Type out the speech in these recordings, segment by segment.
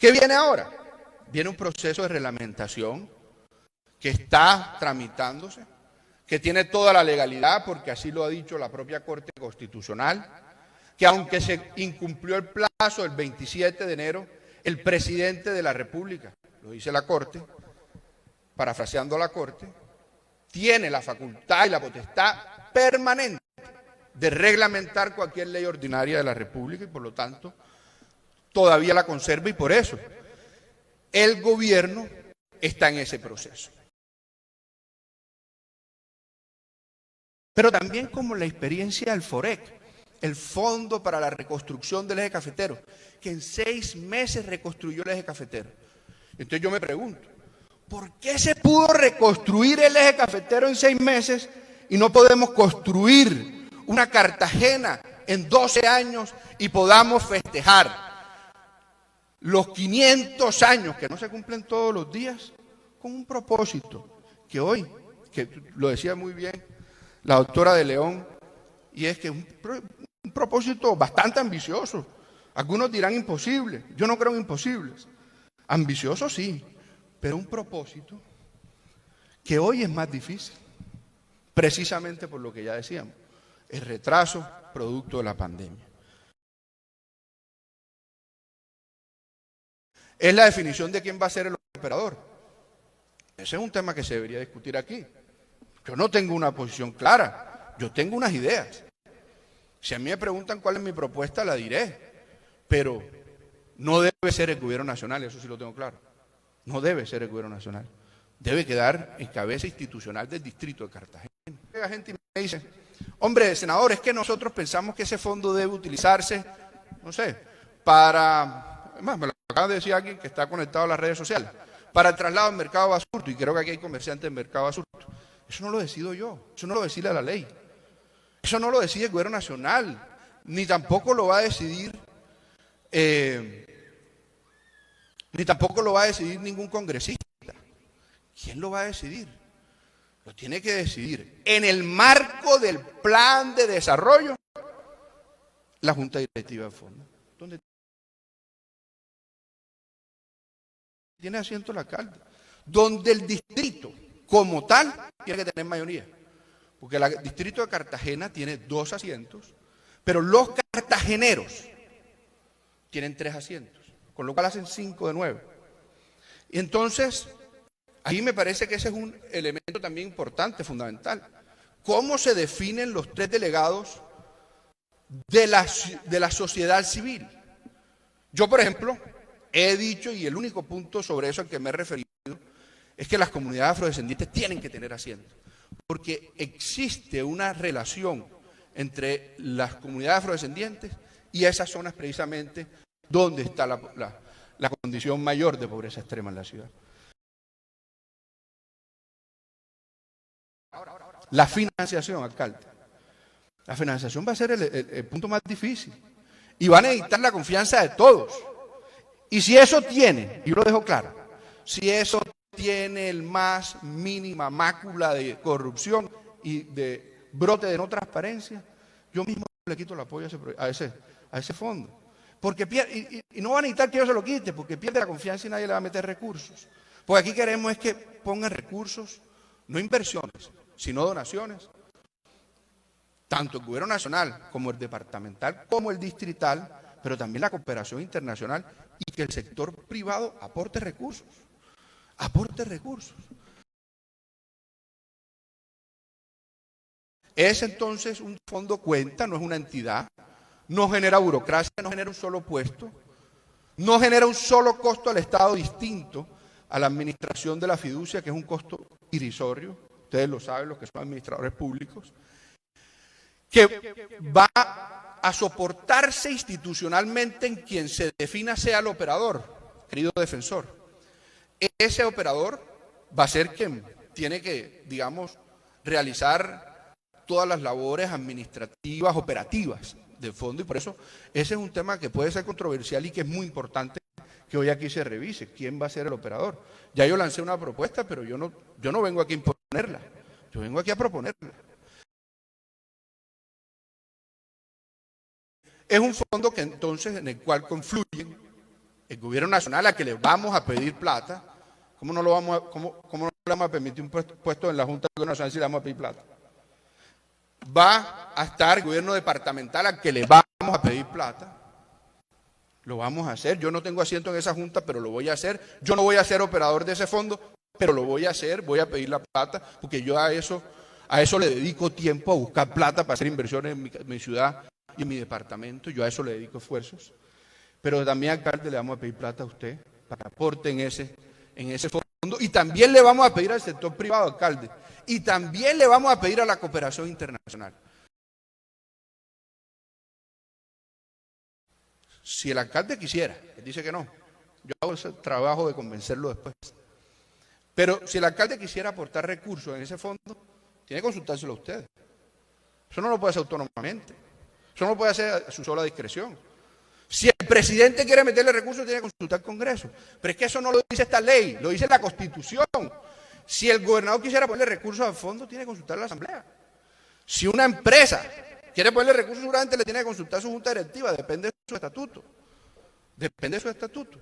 ¿Qué viene ahora? Viene un proceso de reglamentación que está tramitándose, que tiene toda la legalidad, porque así lo ha dicho la propia Corte Constitucional, que aunque se incumplió el plazo del 27 de enero, el presidente de la República, lo dice la Corte, parafraseando la Corte, tiene la facultad y la potestad permanente de reglamentar cualquier ley ordinaria de la República y por lo tanto todavía la conserva y por eso el gobierno está en ese proceso. Pero también como la experiencia del FOREC, el Fondo para la Reconstrucción del Eje Cafetero, que en 6 meses reconstruyó el eje cafetero. Entonces yo me pregunto, ¿por qué se pudo reconstruir el eje cafetero en 6 meses y no podemos construir una Cartagena en 12 años y podamos festejar los 500 años que no se cumplen todos los días con un propósito que hoy, que lo decía muy bien la doctora de León, y es que es un propósito bastante ambicioso. Algunos dirán imposible, yo no creo en imposibles. Ambicioso sí, pero un propósito que hoy es más difícil, precisamente por lo que ya decíamos, el retraso producto de la pandemia. Es la definición de quién va a ser el operador. Ese es un tema que se debería discutir aquí. Yo no tengo una posición clara, yo tengo unas ideas. Si a mí me preguntan cuál es mi propuesta, la diré, pero no debe ser el gobierno nacional, eso sí lo tengo claro. No debe ser el gobierno nacional. Debe quedar en cabeza institucional del distrito de Cartagena. Llega gente y me dice, hombre, senador, es que nosotros pensamos que ese fondo debe utilizarse, no sé, para, además me lo acaba de decir alguien que está conectado a las redes sociales, para el traslado al mercado Basurto, y creo que aquí hay comerciantes del mercado Basurto. Eso no lo decido yo, eso no lo decide la ley. Eso no lo decide el gobierno nacional, ni tampoco lo va a decidir ningún congresista. ¿Quién lo va a decidir? Lo tiene que decidir en el marco del plan de desarrollo la Junta Directiva del Fondo, donde tiene asiento el alcalde, donde el distrito como tal tiene que tener mayoría. Porque el distrito de Cartagena tiene 2 asientos, pero los cartageneros tienen 3 asientos, con lo cual hacen 5 de 9. Y entonces, ahí me parece que ese es un elemento también importante, fundamental. ¿Cómo se definen los 3 delegados de la sociedad civil? Yo, por ejemplo, he dicho, y el único punto sobre eso al que me he referido, es que las comunidades afrodescendientes tienen que tener asientos. Porque existe una relación entre las comunidades afrodescendientes y esas zonas precisamente donde está la condición mayor de pobreza extrema en la ciudad. La financiación, alcalde. La financiación va a ser el punto más difícil y va a necesitar la confianza de todos. Y si eso tiene, y yo lo dejo claro, si eso tiene el más mínima mácula de corrupción y de brote de no transparencia, yo mismo le quito el apoyo a ese fondo. Porque y no va a necesitar que yo se lo quite, porque pierde la confianza y nadie le va a meter recursos. Porque aquí queremos es que pongan recursos, no inversiones, sino donaciones, tanto el gobierno nacional como el departamental, como el distrital, pero también la cooperación internacional y que el sector privado aporte recursos. Aporte recursos. Es entonces un fondo cuenta, no es una entidad, no genera burocracia, no genera un solo puesto, no genera un solo costo al Estado distinto a la administración de la fiducia, que es un costo irrisorio, ustedes lo saben, los que son administradores públicos, que va a soportarse institucionalmente en quien se defina sea el operador, querido defensor. Ese operador va a ser quien tiene que, digamos, realizar todas las labores administrativas, operativas del fondo, y por eso ese es un tema que puede ser controversial y que es muy importante que hoy aquí se revise. ¿Quién va a ser el operador? Ya yo lancé una propuesta, pero yo no vengo aquí a imponerla, yo vengo aquí a proponerla. Es un fondo que entonces en el cual confluyen El gobierno nacional a que le vamos a pedir plata, ¿cómo no le vamos a permitir un puesto en la Junta del Gobierno Nacional si le vamos a pedir plata? Va a estar el gobierno departamental a que le vamos a pedir plata. Lo vamos a hacer. Yo no tengo asiento en esa junta, pero lo voy a hacer. Yo no voy a ser operador de ese fondo, pero lo voy a hacer. Voy a pedir la plata, porque yo a eso le dedico tiempo, a buscar plata para hacer inversiones en mi ciudad y en mi departamento. Yo a eso le dedico esfuerzos. Pero también, alcalde, le vamos a pedir plata a usted para que aporte en ese fondo. Y también le vamos a pedir al sector privado, alcalde. Y también le vamos a pedir a la cooperación internacional. Si el alcalde quisiera, él dice que no, yo hago ese trabajo de convencerlo después. Pero si el alcalde quisiera aportar recursos en ese fondo, tiene que consultárselo a ustedes. Eso no lo puede hacer autónomamente. Eso no lo puede hacer a su sola discreción. Si el presidente quiere meterle recursos, tiene que consultar al Congreso. Pero es que eso no lo dice esta ley, lo dice la Constitución. Si el gobernador quisiera ponerle recursos al fondo, tiene que consultar a la Asamblea. Si una empresa quiere ponerle recursos, seguramente le tiene que consultar a su junta directiva, depende de su estatuto. Depende de sus estatutos.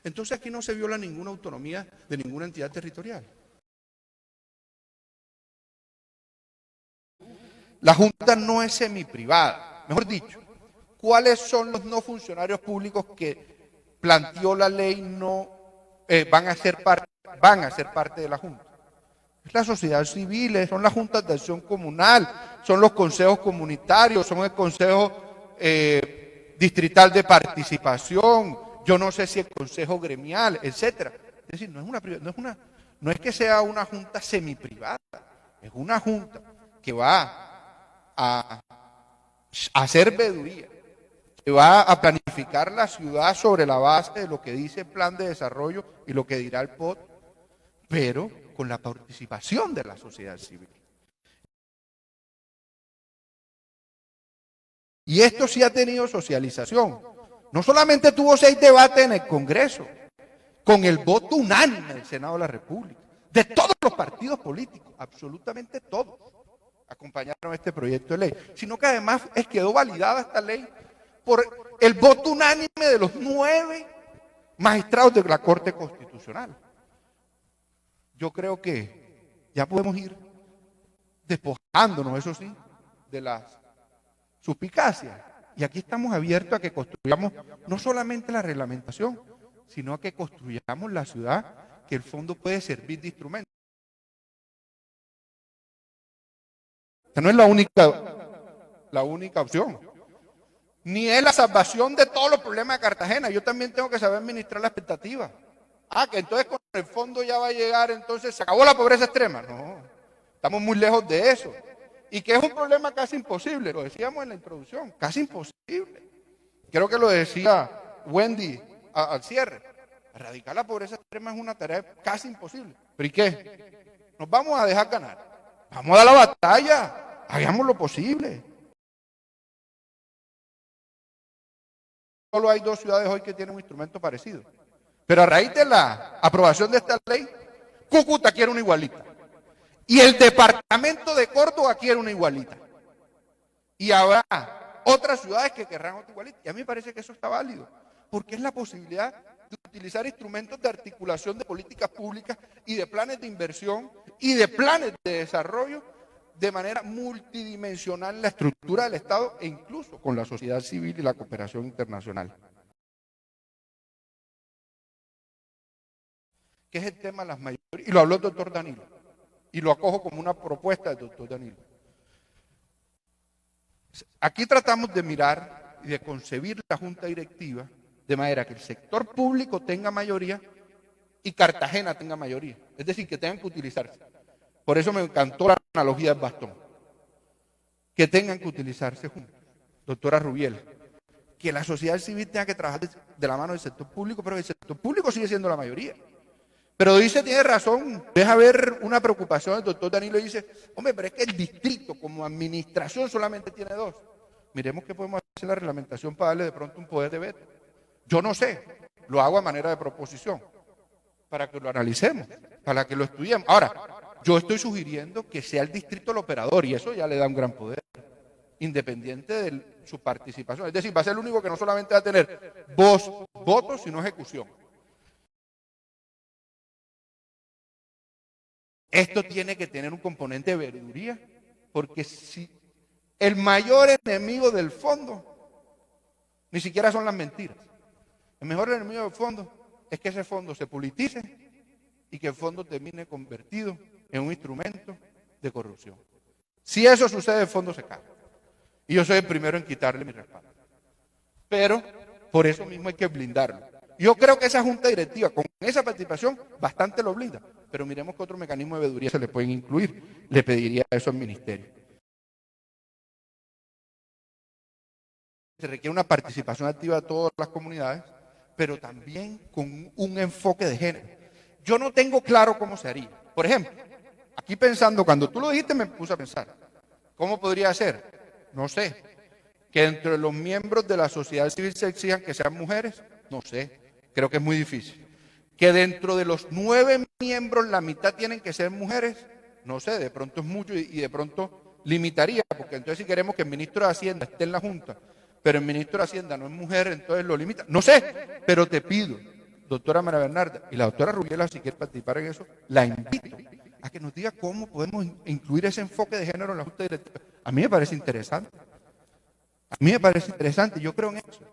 Entonces aquí no se viola ninguna autonomía de ninguna entidad territorial. La Junta no es semiprivada. Mejor dicho, ¿cuáles son los no funcionarios públicos que planteó la ley van a ser parte de la Junta? Es la sociedad civil, son las juntas de acción comunal, son los consejos comunitarios, son el consejo distrital de participación, yo no sé si el consejo gremial, etcétera. Es decir, no es que sea una junta semiprivada, es una junta que va a hacer veeduría, que va a planificar la ciudad sobre la base de lo que dice el plan de desarrollo y lo que dirá el POT, pero con la participación de la sociedad civil. Y esto sí ha tenido socialización. No solamente tuvo 6 debates en el Congreso, con el voto unánime del Senado de la República, de todos los partidos políticos, absolutamente todos, acompañaron este proyecto de ley, sino que además quedó validada esta ley por el voto unánime de los 9 magistrados de la Corte Constitucional. Yo creo que ya podemos ir despojándonos, eso sí, de las suspicacias. Y aquí estamos abiertos a que construyamos no solamente la reglamentación, sino a que construyamos la ciudad que el fondo puede servir de instrumento. Esta no es la única opción. Ni es la salvación de todos los problemas de Cartagena. Yo también tengo que saber administrar la expectativa. Que entonces con el fondo ya va a llegar, entonces se acabó la pobreza extrema. No, estamos muy lejos de eso. Y que es un problema casi imposible, lo decíamos en la introducción, casi imposible. Creo que lo decía Wendy al cierre. Erradicar la pobreza extrema es una tarea casi imposible. ¿Pero y qué? ¿Nos vamos a dejar ganar? Vamos a dar la batalla, hagamos lo posible. Solo hay 2 ciudades hoy que tienen un instrumento parecido. Pero a raíz de la aprobación de esta ley, Cúcuta quiere una igualita. Y el departamento de Córdoba quiere una igualita. Y habrá otras ciudades que querrán otra igualita. Y a mí me parece que eso está válido, porque es la posibilidad de utilizar instrumentos de articulación de políticas públicas y de planes de inversión y de planes de desarrollo de manera multidimensional en la estructura del Estado e incluso con la sociedad civil y la cooperación internacional. ¿Qué es el tema de las mayorías? Y lo habló el doctor Danilo. Y lo acojo como una propuesta del doctor Danilo. Aquí tratamos de mirar y de concebir la junta directiva de manera que el sector público tenga mayoría y Cartagena tenga mayoría. Es decir, que tengan que utilizarse. Por eso me encantó la analogía del bastón. Que tengan que utilizarse juntos. Doctora Rubiela, que la sociedad civil tenga que trabajar de la mano del sector público, pero el sector público sigue siendo la mayoría. Pero tiene razón, deja ver una preocupación, el doctor Danilo dice, hombre, pero es que el distrito como administración solamente tiene 2. Miremos qué podemos hacer en la reglamentación para darle de pronto un poder de veto. Yo no sé, lo hago a manera de proposición, para que lo analicemos, para que lo estudiemos. Ahora, yo estoy sugiriendo que sea el distrito el operador y eso ya le da un gran poder. independiente de su participación. Es decir, va a ser el único que no solamente va a tener voz, votos, sino ejecución. Esto tiene que tener un componente de veeduría, porque si el mayor enemigo del fondo ni siquiera son las mentiras. El mejor enemigo del fondo es que ese fondo se politice y que el fondo termine convertido en un instrumento de corrupción. Si eso sucede, el fondo se cae. Y yo soy el primero en quitarle mi respaldo. Pero por eso mismo hay que blindarlo. Yo creo que esa junta directiva, con esa participación, bastante lo blinda. Pero miremos qué otro mecanismo de veeduría se le pueden incluir. Le pediría eso al ministerio. Se requiere una participación activa de todas las comunidades, pero también con un enfoque de género. Yo no tengo claro cómo se haría. Por ejemplo, aquí pensando, cuando tú lo dijiste me puse a pensar, ¿cómo podría ser? No sé, que entre los miembros de la sociedad civil se exijan que sean mujeres, no sé, creo que es muy difícil. Que dentro de los 9 miembros la mitad tienen que ser mujeres, no sé, de pronto es mucho y de pronto limitaría, porque entonces si queremos que el ministro de Hacienda esté en la Junta, pero el ministro de Hacienda no es mujer, entonces lo limita. No sé, pero te pido, doctora María Bernarda, y la doctora Rubiela, si quiere participar en eso, la invito a que nos diga cómo podemos incluir ese enfoque de género en la Junta Directiva. A mí me parece interesante. A mí me parece interesante, yo creo en eso.